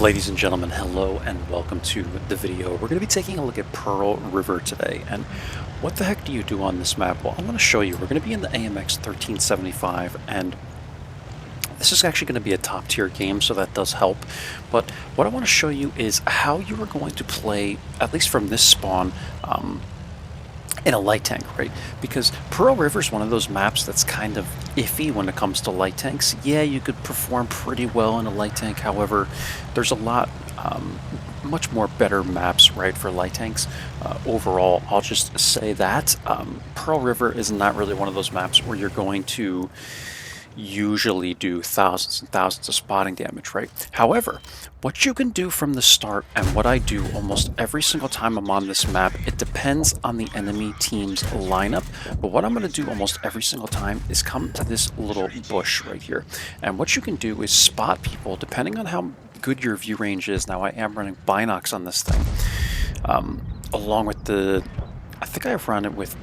Ladies and gentlemen, hello and welcome to the video. We're going to be taking a look at Pearl River today. And what the heck do you do on this map? Well, I'm going to show you. We're going to be in the AMX 1375, and this is actually going to be a top tier game, so that does help. But what I want to show you is how you are going to play, at least from this spawn, in a light tank, right? Because Pearl River is one of those maps that's kind of iffy when it comes to light tanks. Yeah, you could perform pretty well in a light tank. However, there's a lot much more better maps, right, for light tanks. Overall, I'll just say that Pearl River is not really one of those maps where you're going to usually do thousands and thousands of spotting damage, right? However, what you can do from the start, and what I do almost every single time I'm on this map, it depends on the enemy team's lineup, but what I'm going to do almost every single time is come to this little bush right here, and what you can do is spot people depending on how good your view range is. Now, I am running binocs on this thing, along with I think I run it with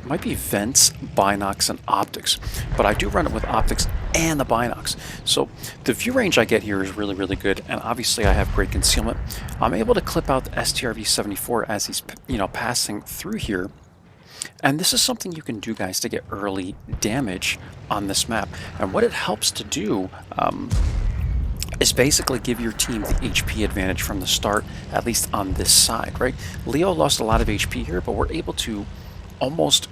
might be vents, binocs, and optics, but I do run it with optics and the binocs. So the view range I get here is really, really good, and obviously I have great concealment. I'm able to clip out the STRV-74 as he's, passing through here. And this is something you can do, guys, to get early damage on this map. And what it helps to do is basically give your team the HP advantage from the start, at least on this side, right? Leo lost a lot of HP here, but we're able to almost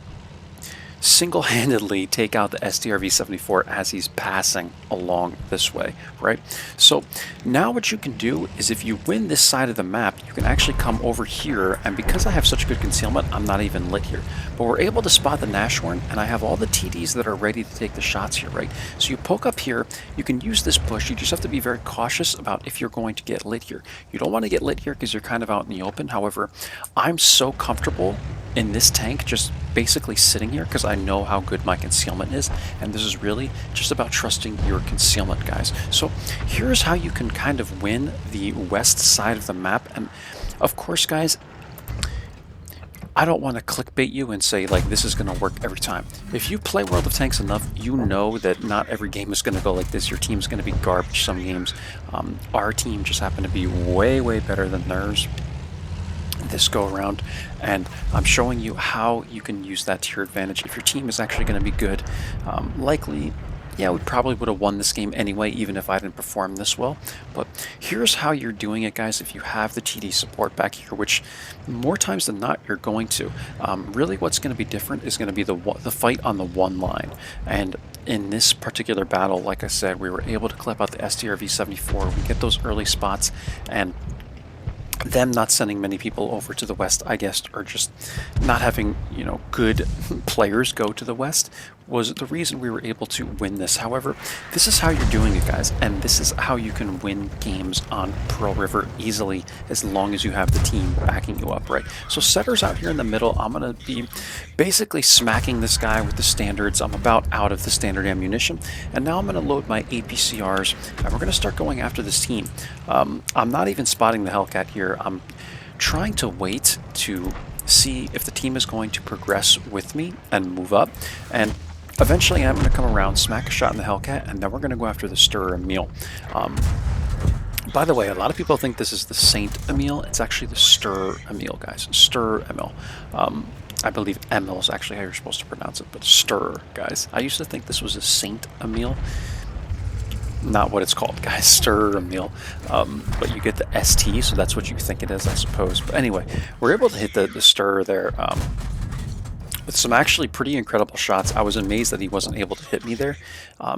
single-handedly take out the STRV-74 as he's passing along this way, right? So now what you can do is, if you win this side of the map, you can actually come over here, and because I have such good concealment, I'm not even lit here. But we're able to spot the Nashorn, and I have all the TDs that are ready to take the shots here, right? So you poke up here, you can use this push, you just have to be very cautious about if you're going to get lit here. You don't want to get lit here because you're kind of out in the open. However, I'm so comfortable in this tank just basically sitting here because I know how good my concealment is, and this is really just about trusting your concealment, guys. So here's how you can kind of win the west side of the map. And of course, guys, I don't want to clickbait you and say, like, this is going to work every time. If you play World of Tanks enough, you know that not every game is going to go like this. Your team's going to be garbage some games. Our team just happened to be way, way better than theirs this go around, and I'm showing you how you can use that to your advantage. If your team is actually going to be good, likely, yeah, we probably would have won this game anyway, even if I didn't perform this well. But here's how you're doing it, guys, if you have the TD support back here, which more times than not you're going to. Really what's going to be different is going to be the fight on the one line. And in this particular battle, like I said, we were able to clip out the STRV-74. We get those early spots, and them not sending many people over to the west, I guess, or just not having, good players go to the west, was the reason we were able to win this. However, this is how you're doing it, guys, and this is how you can win games on Pearl River easily, as long as you have the team backing you up, right? So setters out here in the middle, I'm going to be basically smacking this guy with the standards. I'm about out of the standard ammunition, and now I'm going to load my APCRs, and we're going to start going after this team. I'm not even spotting the Hellcat here. I'm trying to wait to see if the team is going to progress with me and move up, and eventually I'm going to come around, smack a shot in the Hellcat, and then we're going to go after the Stir Emil. By the way, a lot of people think this is the Saint Emil. It's actually the Stir Emil, guys. Stir Emil. I believe Emil is actually how you're supposed to pronounce it, but Stir, guys. I used to think this was a Saint Emil. Not what it's called, guys. Stir Emil. But you get the ST, so that's what you think it is, I suppose. But anyway, we're able to hit the Stir there with some actually pretty incredible shots. I was amazed that he wasn't able to hit me there.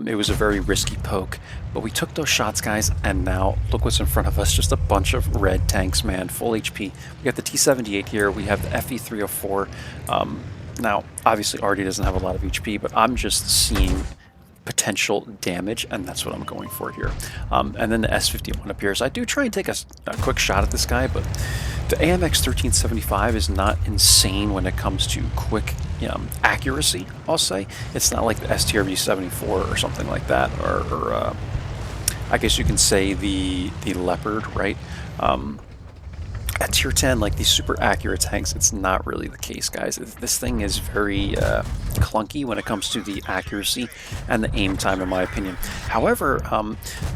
It was a very risky poke, but we took those shots, guys, and now look what's in front of us. Just a bunch of red tanks, man. Full HP. We got the T-78 here. We have the FE-304. Now, obviously, Artie doesn't have a lot of HP, but I'm just seeing potential damage, and that's what I'm going for here. And then the S51 appears. I do try and take a quick shot at this guy, but the AMX 1375 is not insane when it comes to quick accuracy, I'll say. It's not like the STRV-74 or something like that, or I guess you can say the Leopard, right? At tier tier 10, like these super accurate tanks, it's not really the case, guys. This thing is very clunky when it comes to the accuracy and the aim time, in my opinion. However,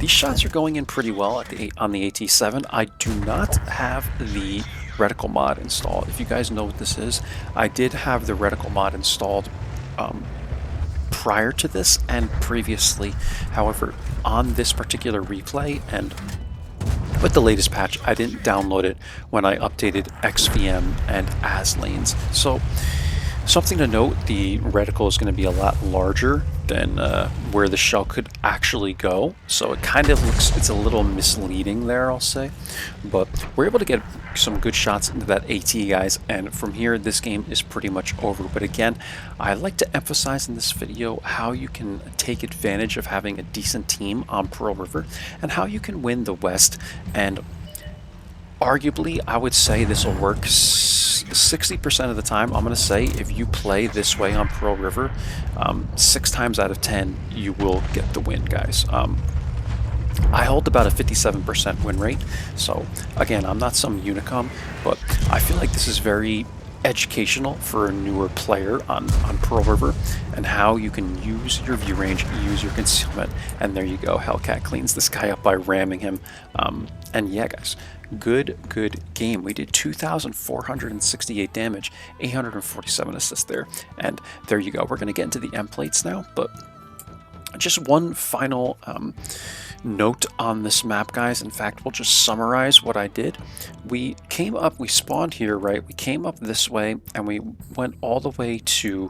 these shots are going in pretty well on the AT7. I do not have the reticle mod installed. If you guys know what this is, I did have the reticle mod installed prior to this and previously. However, on this particular replay and with the latest patch, I didn't download it when I updated XVM and AS lanes. So something to note, the reticle is going to be a lot larger than where the shell could actually go. So it kind of looks, it's a little misleading there, I'll say. But we're able to get some good shots into that AT, guys. And from here, this game is pretty much over. But again, I like to emphasize in this video how you can take advantage of having a decent team on Pearl River and how you can win the West. And arguably, I would say this will work 60% of the time. I'm going to say if you play this way on Pearl River, 6 times out of 10, you will get the win, guys. I hold about a 57% win rate. So again, I'm not some unicum, but I feel like this is very educational for a newer player on Pearl River and how you can use your view range, use your concealment, and there you go. Hellcat cleans this guy up by ramming him. And yeah, guys, good game. We did 2,468 damage, 847 assists there, and there you go. We're going to get into the M plates now, but just one final note on this map, guys. In fact, we'll just summarize what I did. We came up, we spawned here, right? We came up this way and we went all the way to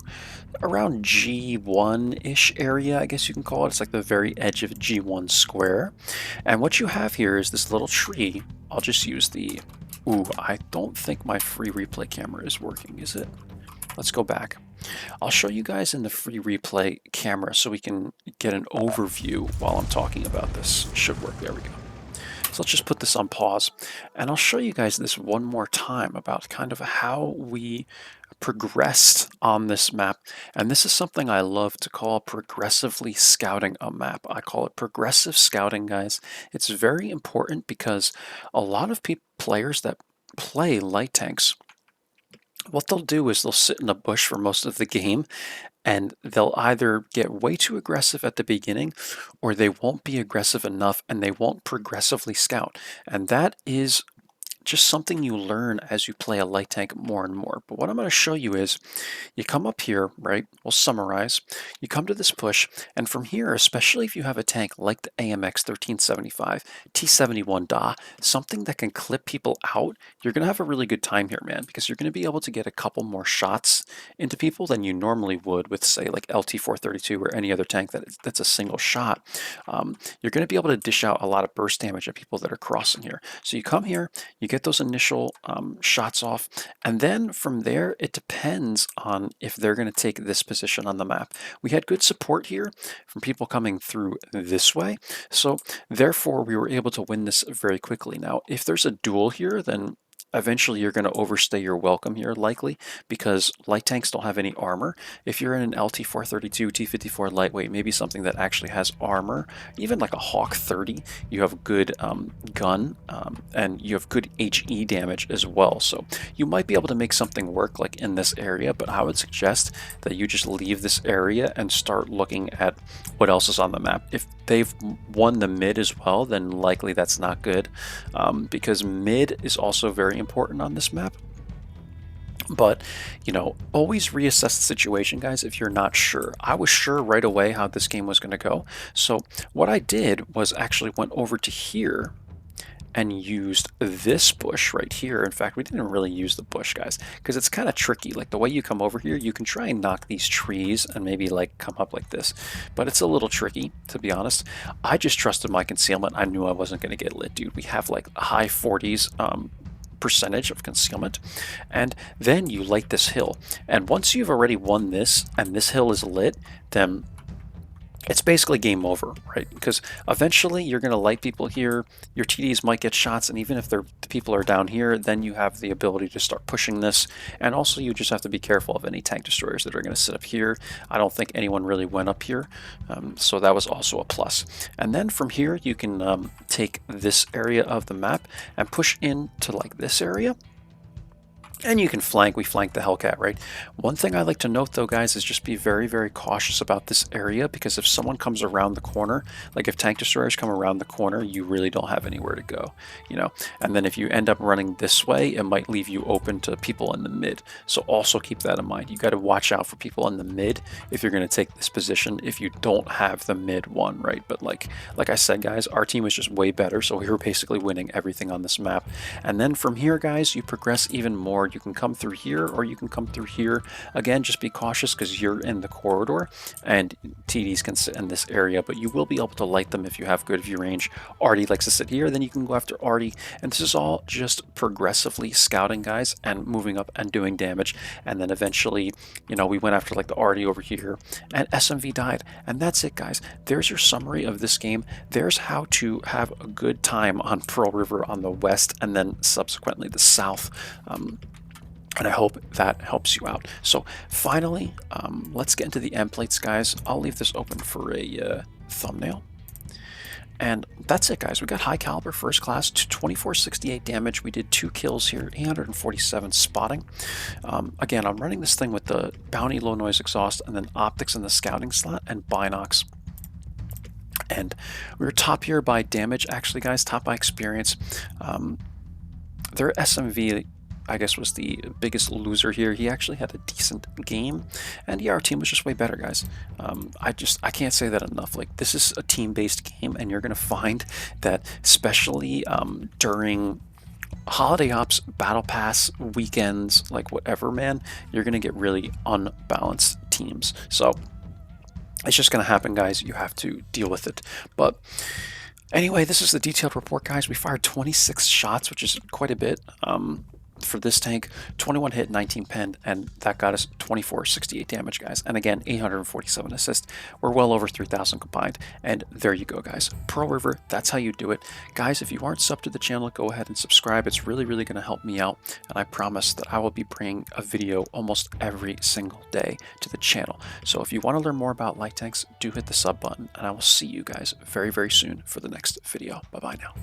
around G1-ish area, I guess you can call it. It's like the very edge of G1 square. And what you have here is this little tree. I'll just use the... Ooh, I don't think my free replay camera is working, is it? Let's go back. I'll show you guys in the free replay camera so we can get an overview while I'm talking about this. Should work. There we go. So let's just put this on pause and I'll show you guys this one more time about kind of how we progressed on this map. And this is something I love to call progressively scouting a map. I call it progressive scouting, guys. It's very important because a lot of players that play light tanks, what they'll do is they'll sit in a bush for most of the game and they'll either get way too aggressive at the beginning or they won't be aggressive enough and they won't progressively scout. And that is just something you learn as you play a light tank more and more. But what I'm going to show you is you come up here, right? We'll summarize. You come to this push, and from here, especially if you have a tank like the AMX 1375, T71 Da, something that can clip people out, you're going to have a really good time here, man, because you're going to be able to get a couple more shots into people than you normally would with, say, like LT432 or any other tank that's a single shot. You're going to be able to dish out a lot of burst damage at people that are crossing here. So you come here, you get those initial shots off, and then from there it depends on if they're going to take this position on the map. We had good support here from people coming through this way, so therefore we were able to win this very quickly. Now if there's a duel here, then eventually you're going to overstay your welcome here, likely, because light tanks don't have any armor. If you're in an LT432, T54 lightweight, maybe something that actually has armor, even like a Hawk 30, you have good gun, and you have good HE damage as well. So you might be able to make something work like in this area, but I would suggest that you just leave this area and start looking at what else is on the map. If they've won the mid as well, then likely that's not good, because mid is also very important on this map. But, you know, always reassess the situation, guys, if you're not sure. I was sure right away how this game was going to go. So what I did was actually went over to here and used this bush right here. In fact, we didn't really use the bush, guys, because it's kind of tricky. Like the way you come over here, you can try and knock these trees and maybe like come up like this, but it's a little tricky, to be honest. I just trusted my concealment. I knew I wasn't going to get lit, dude. We have like high 40s percentage of concealment, and then you light this hill, and once you've already won this and this hill is lit, then it's basically game over, right? Because eventually you're going to light people here, your TDs might get shots, and even if the people are down here, then you have the ability to start pushing this. And also you just have to be careful of any tank destroyers that are going to sit up here. I don't think anyone really went up here, so that was also a plus. And then from here you can take this area of the map and push into like this area. And you can flank, we flank the Hellcat, right? One thing I like to note though, guys, is just be very, very cautious about this area, because if someone comes around the corner, like if tank destroyers come around the corner, you really don't have anywhere to go, you know? And then if you end up running this way, it might leave you open to people in the mid. So also keep that in mind. You got to watch out for people in the mid if you're going to take this position, if you don't have the mid one, right? But like I said, guys, our team was just way better, so we were basically winning everything on this map. And then from here, guys, you progress even more. You can come through here or you can come through here. Again, just be cautious because you're in the corridor and TDs can sit in this area, but you will be able to light them if you have good view range. Artie likes to sit here, then you can go after Artie. And this is all just progressively scouting, guys, and moving up and doing damage. And then eventually, you know, we went after like the Artie over here and SMV died. And that's it, guys. There's your summary of this game. There's how to have a good time on Pearl River on the west and then subsequently the south. And I hope that helps you out. So finally, let's get into the end plates, guys. I'll leave this open for a thumbnail. And that's it, guys. We got high caliber first class to 2468 damage. We did 2 kills here, 847 spotting. Again, I'm running this thing with the bounty low noise exhaust and then optics in the scouting slot and binocs. And we were top here by damage, actually, guys, top by experience. Their SMV, I guess, was the biggest loser here. He actually had a decent game, and yeah, our team was just way better, guys. I can't say that enough. Like, this is a team-based game, and you're gonna find that, especially during holiday ops, battle pass, weekends, like whatever, man, you're gonna get really unbalanced teams. So it's just gonna happen, guys. You have to deal with it. But anyway, this is the detailed report, guys. We fired 26 shots, which is quite a bit. For this tank, 21 hit, 19 penned, and that got us 2468 damage, guys. And again, 847 assists. We're well over 3,000 combined. And there you go, guys. Pearl River, that's how you do it. Guys, if you aren't subbed to the channel, go ahead and subscribe. It's really, really going to help me out. And I promise that I will be bringing a video almost every single day to the channel. So if you want to learn more about light tanks, do hit the sub button. And I will see you guys very, very soon for the next video. Bye-bye now.